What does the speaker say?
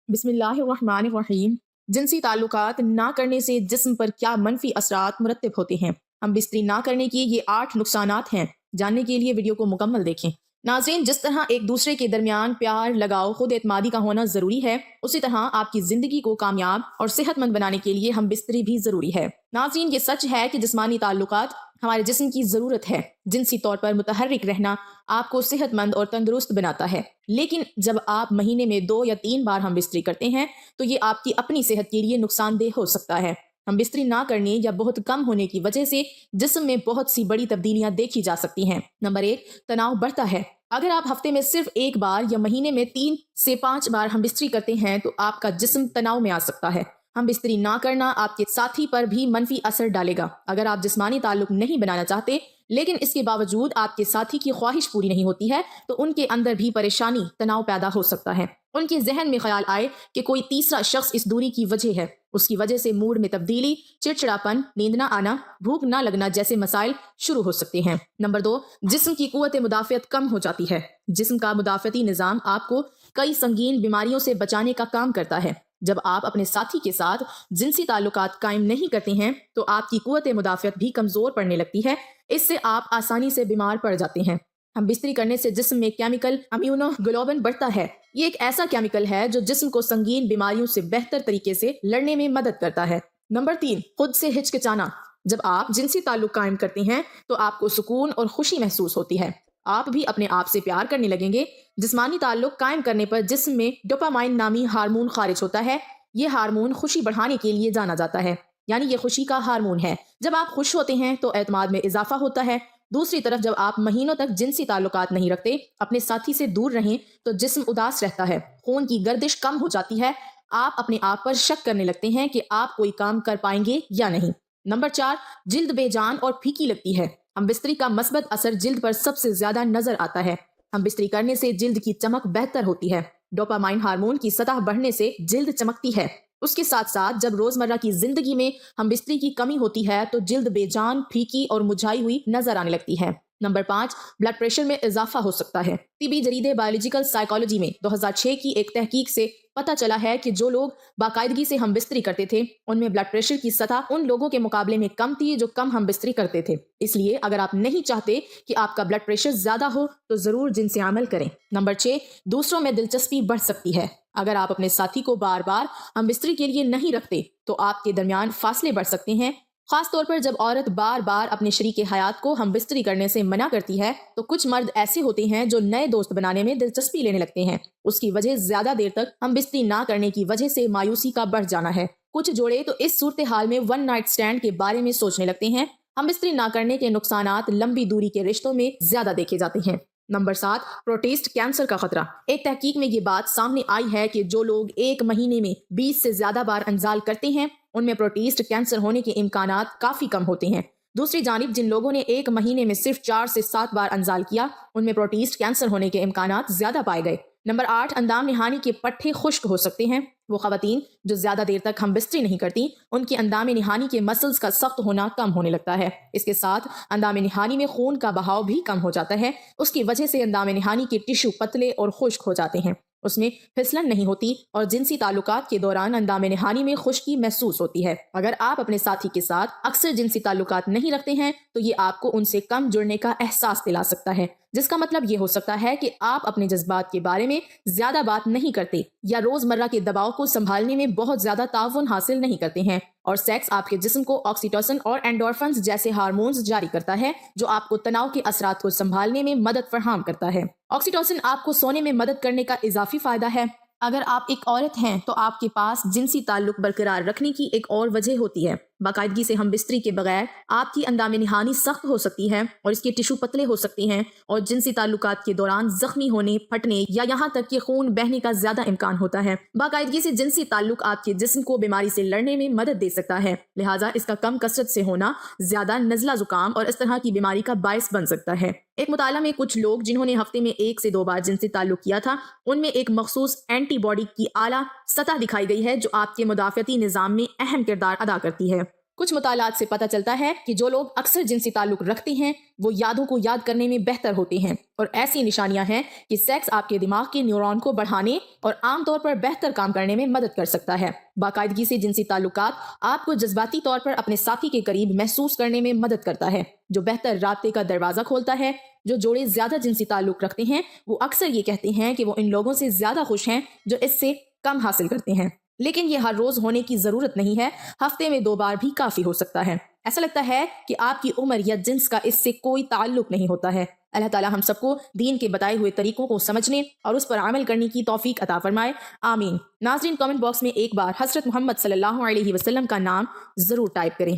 بسم اللہ الرحمن الرحیم۔ جنسی تعلقات نہ کرنے سے جسم پر کیا منفی اثرات مرتب ہوتے ہیں؟ ہم بستری نہ کرنے کی یہ 8 نقصانات ہیں۔ جاننے کے لیے ویڈیو کو مکمل دیکھیں۔ ناظرین، جس طرح ایک دوسرے کے درمیان پیار، لگاؤ، خود اعتمادی کا ہونا ضروری ہے، اسی طرح آپ کی زندگی کو کامیاب اور صحت مند بنانے کے لیے ہم بستری بھی ضروری ہے۔ ناظرین، یہ سچ ہے کہ جسمانی تعلقات ہمارے جسم کی ضرورت ہے۔ جنسی طور پر متحرک رہنا آپ کو صحت مند اور تندرست بناتا ہے، لیکن جب آپ مہینے میں 2 یا 3 بار ہم بستری کرتے ہیں تو یہ آپ کی اپنی صحت کے لیے نقصان دہ ہو سکتا ہے۔ ہم بستری نہ کرنے یا بہت کم ہونے کی وجہ سے جسم میں بہت سی بڑی تبدیلیاں دیکھی جا سکتی ہیں۔ نمبر 1، تناؤ بڑھتا ہے۔ اگر آپ ہفتے میں صرف 1 بار یا مہینے میں 3 سے 5 بار ہم بستری کرتے ہیں تو آپ کا جسم تناؤ میں آ سکتا ہے۔ ہم بستری نہ کرنا آپ کے ساتھی پر بھی منفی اثر ڈالے گا۔ اگر آپ جسمانی تعلق نہیں بنانا چاہتے لیکن اس کے باوجود آپ کے ساتھی کی خواہش پوری نہیں ہوتی ہے تو ان کے اندر بھی پریشانی، تناؤ پیدا ہو سکتا ہے۔ ان کے ذہن میں خیال آئے کہ کوئی تیسرا شخص اس دوری کی وجہ ہے۔ اس کی وجہ سے موڈ میں تبدیلی، چڑچڑاپن، نیند نہ آنا، بھوک نہ لگنا جیسے مسائل شروع ہو سکتے ہیں۔ نمبر 2، جسم کی قوت مدافعت کم ہو جاتی ہے۔ جسم کا مدافعتی نظام آپ کو کئی سنگین بیماریوں سے بچانے کا کام کرتا ہے۔ جب آپ اپنے ساتھی کے ساتھ جنسی تعلقات قائم نہیں کرتے ہیں تو آپ کی قوت مدافعت بھی کمزور پڑنے لگتی ہے۔ اس سے آپ آسانی سے بیمار پڑ جاتے ہیں۔ ہم بستری کرنے سے جسم میں کیمیکل امیونوگلوبن بڑھتا ہے۔ یہ ایک ایسا کیمیکل ہے جو جسم کو سنگین بیماریوں سے بہتر طریقے سے لڑنے میں مدد کرتا ہے۔ نمبر 3، خود سے ہچکچانا۔ جب آپ جنسی تعلق قائم کرتے ہیں تو آپ کو سکون اور خوشی محسوس ہوتی ہے۔ آپ بھی اپنے آپ سے پیار کرنے لگیں گے۔ جسمانی تعلق قائم کرنے پر جسم میں ڈوپامائن نامی ہارمون خارج ہوتا ہے۔ یہ ہارمون خوشی بڑھانے کے لیے جانا جاتا ہے، یعنی یہ خوشی کا ہارمون ہے۔ جب آپ خوش ہوتے ہیں تو اعتماد میں اضافہ ہوتا ہے۔ دوسری طرف جب آپ مہینوں تک جنسی تعلقات نہیں رکھتے، اپنے ساتھی سے دور رہیں تو جسم اداس رہتا ہے، خون کی گردش کم ہو جاتی ہے، آپ اپنے آپ پر شک کرنے لگتے ہیں کہ آپ کوئی کام کر پائیں گے یا نہیں۔ نمبر 4، جلد بے جان اور پھیکی لگتی ہے۔ ہم بستری کا مثبت اثر جلد پر سب سے زیادہ نظر آتا ہے۔ ہم بستری کرنے سے جلد کی چمک بہتر ہوتی ہے۔ ڈوپامائن ہارمون کی سطح بڑھنے سے جلد چمکتی ہے۔ اس کے ساتھ ساتھ جب روزمرہ کی زندگی میں ہم بستری کی کمی ہوتی ہے تو جلد بے جان، پھیکی اور مرجھائی ہوئی نظر آنے لگتی ہے۔ نمبر 5، بلڈ پریشر میں اضافہ ہو سکتا ہے۔ طبی جریدے بایولوجیکل سائیکالوجی میں 2006 کی ایک تحقیق سے پتہ چلا ہے کہ جو لوگ باقاعدگی سے ہم بستری کرتے تھے ان میں بلڈ پریشر کی سطح ان لوگوں کے مقابلے میں کم تھی جو کم ہم بستری کرتے تھے۔ اس لیے اگر آپ نہیں چاہتے کہ آپ کا بلڈ پریشر زیادہ ہو تو ضرور جنسی عمل کریں۔ نمبر 6، دوسروں میں دلچسپی بڑھ سکتی ہے۔ اگر آپ اپنے ساتھی کو بار بار ہم بستری کے لیے نہیں رکھتے تو آپ کے درمیان فاصلے بڑھ سکتے ہیں۔ خاص طور پر جب عورت بار بار اپنے شریک حیات کو ہم بستری کرنے سے منع کرتی ہے تو کچھ مرد ایسے ہوتے ہیں جو نئے دوست بنانے میں دلچسپی لینے لگتے ہیں۔ اس کی وجہ زیادہ دیر تک ہم بستری نہ کرنے کی وجہ سے مایوسی کا بڑھ جانا ہے۔ کچھ جوڑے تو اس صورتحال میں ون نائٹ سٹینڈ کے بارے میں سوچنے لگتے ہیں۔ ہم بستری نہ کرنے کے نقصانات لمبی دوری کے رشتوں میں زیادہ دیکھے جاتے ہیں۔ نمبر 7، پروسٹیٹ کینسر کا خطرہ۔ ایک تحقیق میں یہ بات سامنے آئی ہے کہ جو لوگ ایک مہینے میں 20 سے زیادہ بار انزال کرتے ہیں ان میں پروسٹیٹ کینسر ہونے کے امکانات کافی کم ہوتے ہیں۔ دوسری جانب جن لوگوں نے ایک مہینے میں صرف 4 سے 7 بار انزال کیا ان میں پروسٹیٹ کینسر ہونے کے امکانات زیادہ پائے گئے۔ نمبر 8، اندام نہانی کے پٹھے خشک ہو سکتے ہیں۔ وہ خواتین جو زیادہ دیر تک ہم بستری نہیں کرتی ان کی اندام نہانی کے مسلز کا سخت ہونا کم ہونے لگتا ہے۔ اس کے ساتھ اندام نہانی میں خون کا بہاؤ بھی کم ہو جاتا ہے۔ اس کی وجہ سے اندام نہانی کے ٹشو پتلے اور خشک ہو جاتے ہیں، اس میں پھسلن نہیں ہوتی اور جنسی تعلقات کے دوران اندام نہانی میں خشکی محسوس ہوتی ہے۔ اگر آپ اپنے ساتھی کے ساتھ اکثر جنسی تعلقات نہیں رکھتے ہیں تو یہ آپ کو ان سے کم جڑنے کا احساس دلا سکتا ہے، جس کا مطلب یہ ہو سکتا ہے کہ آپ اپنے جذبات کے بارے میں زیادہ بات نہیں کرتے یا روزمرہ کے دباؤ کو سنبھالنے میں بہت زیادہ تعاون حاصل نہیں کرتے ہیں، اور سیکس آپ کے جسم کو آکسیٹوسن اور اینڈورفنز جیسے ہارمونز جاری کرتا ہے جو آپ کو تناؤ کے اثرات کو سنبھالنے میں مدد فراہم کرتا ہے۔ آکسیٹوسن آپ کو سونے میں مدد کرنے کا اضافی فائدہ ہے۔ اگر آپ ایک عورت ہیں تو آپ کے پاس جنسی تعلق برقرار رکھنے کی ایک اور وجہ ہوتی ہے۔ باقاعدگی سے ہم بستری کے بغیر آپ کی اندام نہانی سخت ہو سکتی ہے اور اس کے ٹشو پتلے ہو سکتے ہیں اور جنسی تعلقات کے دوران زخمی ہونے، پھٹنے یا یہاں تک کہ خون بہنے کا زیادہ امکان ہوتا ہے۔ باقاعدگی سے جنسی تعلق آپ کے جسم کو بیماری سے لڑنے میں مدد دے سکتا ہے، لہٰذا اس کا کم کثرت سے ہونا زیادہ نزلہ زکام اور اس طرح کی بیماری کا باعث بن سکتا ہے۔ ایک مطالعہ میں کچھ لوگ جنہوں نے ہفتے میں 1 سے 2 بار جنسی تعلق کیا تھا ان میں ایک مخصوص اینٹی باڈی کی اعلیٰ سطح دکھائی گئی ہے جو آپ کے مدافعتی نظام میں اہم کردار ادا کرتی ہے۔ کچھ مطالعات سے پتہ چلتا ہے کہ جو لوگ اکثر جنسی تعلق رکھتے ہیں وہ یادوں کو یاد کرنے میں بہتر ہوتے ہیں، اور ایسی نشانیاں ہیں کہ سیکس آپ کے دماغ کے نیورون کو بڑھانے اور عام طور پر بہتر کام کرنے میں مدد کر سکتا ہے۔ باقاعدگی سے جنسی تعلقات آپ کو جذباتی طور پر اپنے ساتھی کے قریب محسوس کرنے میں مدد کرتا ہے، جو بہتر رابطے کا دروازہ کھولتا ہے۔ جو جوڑے زیادہ جنسی تعلق رکھتے ہیں وہ اکثر یہ کہتے ہیں کہ وہ ان لوگوں سے زیادہ خوش ہیں جو اس سے کم حاصل کرتے ہیں، لیکن یہ ہر روز ہونے کی ضرورت نہیں ہے، ہفتے میں 2 بار بھی کافی ہو سکتا ہے۔ ایسا لگتا ہے کہ آپ کی عمر یا جنس کا اس سے کوئی تعلق نہیں ہوتا ہے۔ اللہ تعالیٰ ہم سب کو دین کے بتائے ہوئے طریقوں کو سمجھنے اور اس پر عمل کرنے کی توفیق عطا فرمائے، آمین۔ ناظرین، کامنٹ باکس میں ایک بار حضرت محمد صلی اللہ علیہ وسلم کا نام ضرور ٹائپ کریں۔